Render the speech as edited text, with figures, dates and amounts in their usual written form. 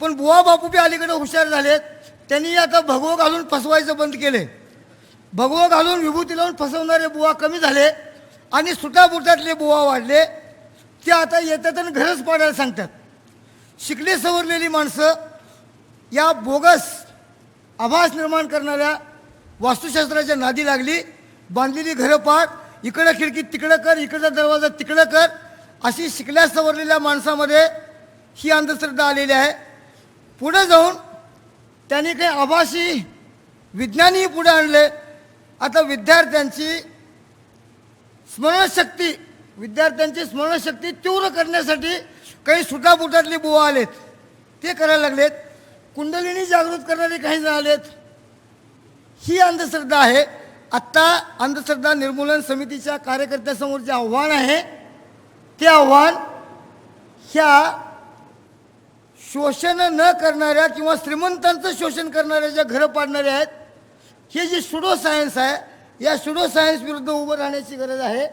पण बुवा बापू बी अलीकडे हुशार झालेत. त्यांनी आता भगवं घालून फसवायचं बंद केले. भगवं घालून विभूती लावून फसवणारे बुवा कमी झाले आणि सुटाबुटातले बुवा वाढले. ते आता येतात आणि घरच पाडायला सांगतात. शिकले सवरलेली माणसं या बोगस आभास निर्माण करणाऱ्या वास्तुशास्त्राच्या नादी लागली. बांधलेली घरं पाड, इकडं खिडकी तिकडं कर, इकडचा दरवाजा तिकडं कर, अशी शिकल्या सवरलेल्या माणसामध्ये ही अंधश्रद्धा आलेली आहे. पुढे जाऊन त्यांनी काही आभासी विज्ञानही पुढे आणले. आता विद्यार्थ्यांची स्मरणशक्ती तीव्र करण्यासाठी काही सुटाबुटातले बुवा आलेत, ते करायला लागलेत. कुंडलिनी जागृत करणारे काही जण आलेत. ही अंधश्रद्धा आहे. आत्ता अंधश्रद्धा निर्मूलन समितीच्या कार्यकर्त्यासमोर जे आव्हान आहे, ते आव्हान ह्या शोषण न करणाऱ्या किंवा श्रीमंतांचं शोषण करणाऱ्या ज्या घरं पाडणारे आहेत, हे जे सुडो सायन्स आहे, या सुडो सायन्स विरुद्ध उभं राहण्याची गरज आहे.